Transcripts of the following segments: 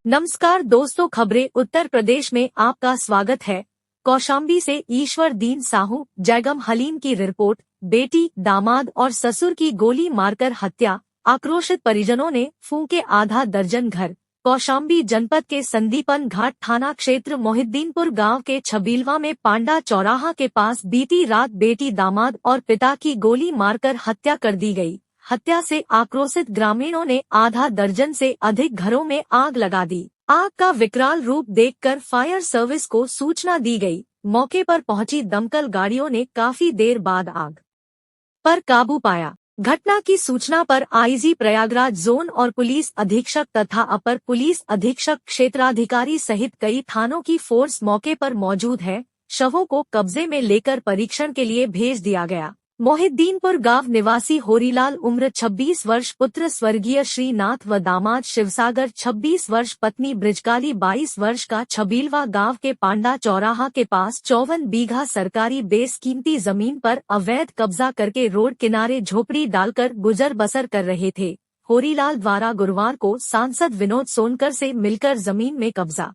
नमस्कार दोस्तों, खबरें उत्तर प्रदेश में आपका स्वागत है। कौशाम्बी से ईश्वर दीन साहू जैगम हलीम की रिपोर्ट। बेटी, दामाद और ससुर की गोली मारकर हत्या, आक्रोशित परिजनों ने फूंके आधा दर्जन घर। कौशाम्बी जनपद के संदीपन घाट थाना क्षेत्र मोहिद्दीनपुर गांव के छबीलवा में पांडा चौराहा के पास बीती रात बेटी, दामाद और पिता की गोली मारकर हत्या कर दी गई। हत्या से आक्रोशित ग्रामीणों ने आधा दर्जन से अधिक घरों में आग लगा दी। आग का विकराल रूप देखकर फायर सर्विस को सूचना दी गई। मौके पर पहुंची दमकल गाड़ियों ने काफी देर बाद आग पर काबू पाया। घटना की सूचना पर आईजी प्रयागराज जोन और पुलिस अधीक्षक तथा अपर पुलिस अधीक्षक क्षेत्राधिकारी सहित कई थानों की फोर्स मौके पर मौजूद है। शवों को कब्जे में लेकर परीक्षण के लिए भेज दिया गया। मोहिद्दीनपुर गांव निवासी होरीलाल उम्र 26 वर्ष, पुत्र स्वर्गीय श्रीनाथ व दामाद शिवसागर 26 वर्ष, पत्नी ब्रिजकाली 22 वर्ष का छबीलवा गांव के पांडा चौराहा के पास 54 बीघा सरकारी बेसकीमती जमीन पर अवैध कब्जा करके रोड किनारे झोपड़ी डालकर गुजर बसर कर रहे थे। होरीलाल द्वारा गुरुवार को सांसद विनोद सोनकर से मिलकर जमीन में कब्जा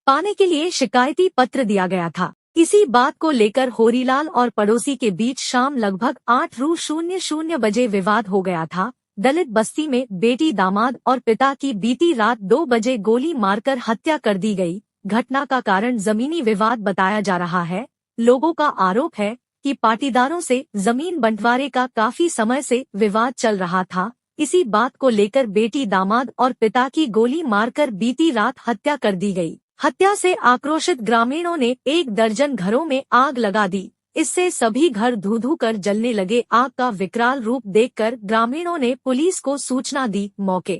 पाने के लिए शिकायती पत्र दिया गया था। इसी बात को लेकर होरीलाल और पड़ोसी के बीच शाम लगभग 8:00 बजे विवाद हो गया था। दलित बस्ती में बेटी, दामाद और पिता की बीती रात 2 बजे गोली मारकर हत्या कर दी गई। घटना का कारण जमीनी विवाद बताया जा रहा है। लोगों का आरोप है कि पाटीदारों से जमीन बंटवारे का काफी समय से विवाद चल रहा था। इसी बात को लेकर बेटी, दामाद और पिता की गोली मारकर बीती रात हत्या कर दी गई। हत्या से आक्रोशित ग्रामीणों ने 1 दर्जन घरों में आग लगा दी। इससे सभी घर धू धू कर जलने लगे। आग का विकराल रूप देखकर ग्रामीणों ने पुलिस को सूचना दी। मौके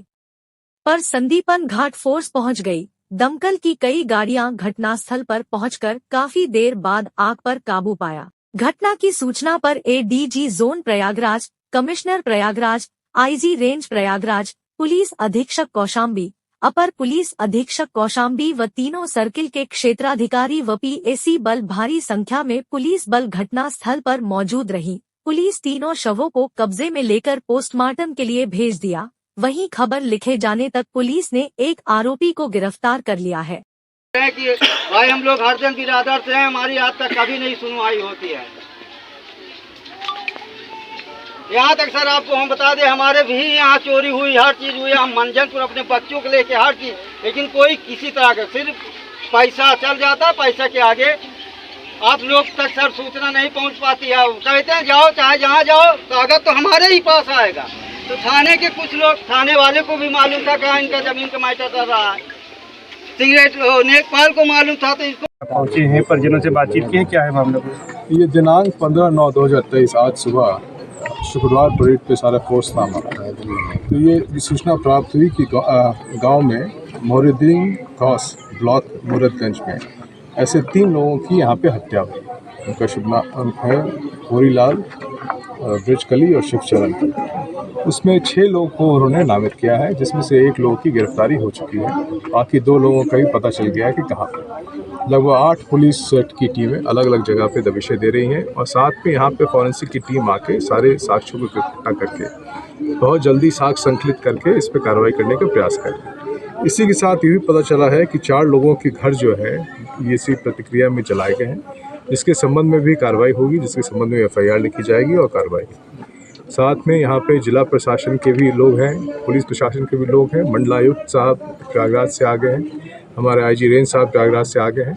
पर संदीपन घाट फोर्स पहुंच गई। दमकल की कई गाड़ियां घटनास्थल पर पहुंचकर काफी देर बाद आग पर काबू पाया। घटना की सूचना पर ADG zone Prayagraj, commissioner Prayagraj, IG range Prayagraj, police अधीक्षक कौशाम्बी, अपर पुलिस अधीक्षक कौशाम्बी व तीनों सर्किल के क्षेत्राधिकारी व पीएसी बल भारी संख्या में पुलिस बल घटना स्थल पर मौजूद रही। पुलिस तीनों शवों को कब्जे में लेकर पोस्टमार्टम के लिए भेज दिया। वहीं खबर लिखे जाने तक पुलिस ने एक आरोपी को गिरफ्तार कर लिया है। कि भाई हम लोग हर जन की रादर से हैं, हमारी आज तक कभी नहीं सुनवाई होती है। यहाँ तक सर आपको हम बता दें, हमारे भी यहाँ चोरी हुई, हर चीज़ हुई। हम मंजनपुर अपने बच्चों को लेके हर चीज़, लेकिन कोई किसी तरह का सिर्फ पैसा चल जाता। पैसा के आगे आप लोग तक सर सूचना नहीं पहुँच पाती है। कहते हैं जाओ, चाहे जहाँ जाओ, कागज तो हमारे ही पास आएगा। तो थाने के कुछ लोग, थाने वाले को भी मालूम था कहाँ इनका जमीन का मैटर चल रहा है। सिगरेट नेकपाल को मालूम था, तो इसको पहुँचे हैं, परिजनों से बातचीत की है। क्या है मामला? ये दिनांक 15/9/2023 आज सुबह शुक्रवार परेड पे सारा फोर्स था हमारा। तो ये सूचना प्राप्त हुई कि गांव में मोहिद्दीन घास ब्लॉक मुरादगंज में ऐसे 3 लोगों की यहाँ पे हत्या हुई। उनका शुभ नाम है होरीलाल, ब्रिजकली और शिवचरण। उसमें 6 लोगों को उन्होंने नामित किया है, जिसमें से 1 लोगों की गिरफ्तारी हो चुकी है। बाकी 2 लोगों का भी पता चल गया है कि कहाँ पे। लगभग 8 पुलिस की टीमें अलग अलग जगह पे दबिशें दे रही हैं और साथ में यहाँ पे फॉरेंसिक की टीम आके सारे साक्ष्यों को इकट्ठा करके बहुत जल्दी साक्ष्य संकलित करके इस पर कार्रवाई करने का प्रयास कर रहे हैं। इसी के साथ ये भी पता चला है कि 4 लोगों के घर जो है ये इसी प्रतिक्रिया में जलाए गए हैं, जिसके संबंध में भी कार्रवाई होगी, जिसके संबंध में FIR लिखी जाएगी और कार्रवाई। साथ में यहाँ पे जिला प्रशासन के भी लोग हैं, पुलिस प्रशासन के भी लोग हैं। मंडलायुक्त साहब प्रयागराज से आ गए हैं, हमारे आईजी रेंज साहब प्रयागराज से आ गए हैं।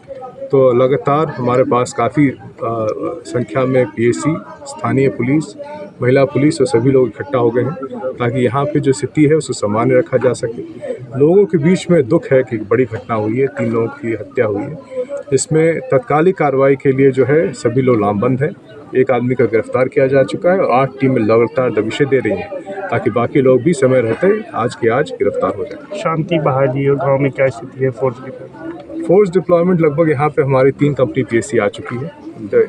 तो लगातार हमारे पास काफ़ी संख्या में PSC, स्थानीय पुलिस, महिला पुलिस और सभी लोग इकट्ठा हो गए हैं ताकि यहाँ पे जो स्थिति है उसको सामान्य रखा जा सके। लोगों के बीच में दुख है कि बड़ी घटना हुई है, 3 लोगों की हत्या हुई है। इसमें तत्कालिक कार्रवाई के लिए जो है सभी लोग लामबंद हैं। 1 आदमी का गिरफ्तार किया जा चुका है और 8 टीमें लगातार दबिशें दे रही हैं ताकि बाकी लोग भी समय रहते आज के आज गिरफ्तार हो जाए। शांति बहाली और गांव में क्या स्थिति है? फोर्स डिप्लॉयमेंट लगभग यहाँ पे हमारी 3 कंपनी PSC आ चुकी है।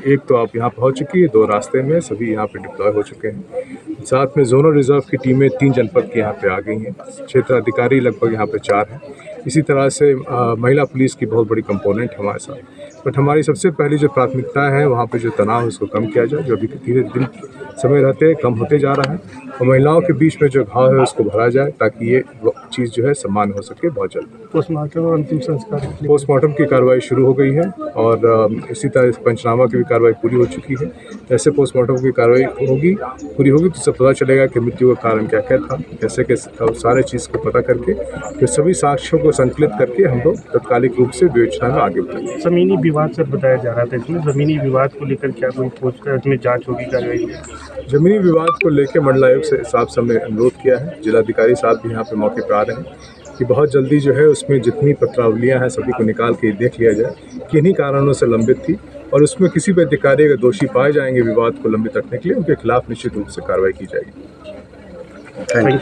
1 तो आप यहाँ पहुँच चुकी है, 2 रास्ते में, सभी यहाँ पे डिप्लॉय हो चुके हैं। साथ में जोनल रिजर्व की टीमें 3 जनपद के यहाँ पे आ गई हैं। क्षेत्राधिकारी लगभग यहाँ पे 4 हैं। इसी तरह से महिला पुलिस की बहुत बड़ी कंपोनेंट हमारे साथ। बट हमारी सबसे पहली जो प्राथमिकता है वहाँ पे जो तनाव है उसको कम किया जाए, जो अभी धीरे दिन समय रहते कम होते जा रहा है और महिलाओं के बीच में जो घाव है उसको भरा जाए ताकि ये चीज़ जो है सम्मान हो सके बहुत जल्द। पोस्टमार्टम और अंतिम संस्कार पोस्टमार्टम की कार्रवाई शुरू हो गई है और इसी तरह पंचनामा की भी कार्रवाई पूरी हो चुकी है। जैसे पोस्टमार्टम की कार्रवाई पूरी होगी तो सब पता चलेगा कि मृत्यु का कारण क्या क्या था, कैसे सारे चीज़ को पता करके फिर सभी साक्ष्यों को संकलित करके हम लोग तत्कालिक रूप से विवेचना में आगे बढ़ेंगे। जमीनी विवाद सर बताया जा रहा था, इसमें जमीनी विवाद को लेकर क्या कोई पूछकर इसमें जांच होगी, कार्रवाई होगी? जमीनी विवाद को लेकर मंडलायुक्त से साहब से हमने अनुरोध किया है, जिलाधिकारी साहब भी यहाँ पे मौके पर आ रहे हैं कि बहुत जल्दी जो है उसमें जितनी पत्रावलियाँ हैं सभी को निकाल के देख लिया जाए कि इन्हीं कारणों से लंबित थी और उसमें किसी भी अधिकारी अगर दोषी पाए जाएंगे विवाद को लंबित रखने के लिए उनके खिलाफ निश्चित रूप से कार्रवाई की जाएगी। Thank you.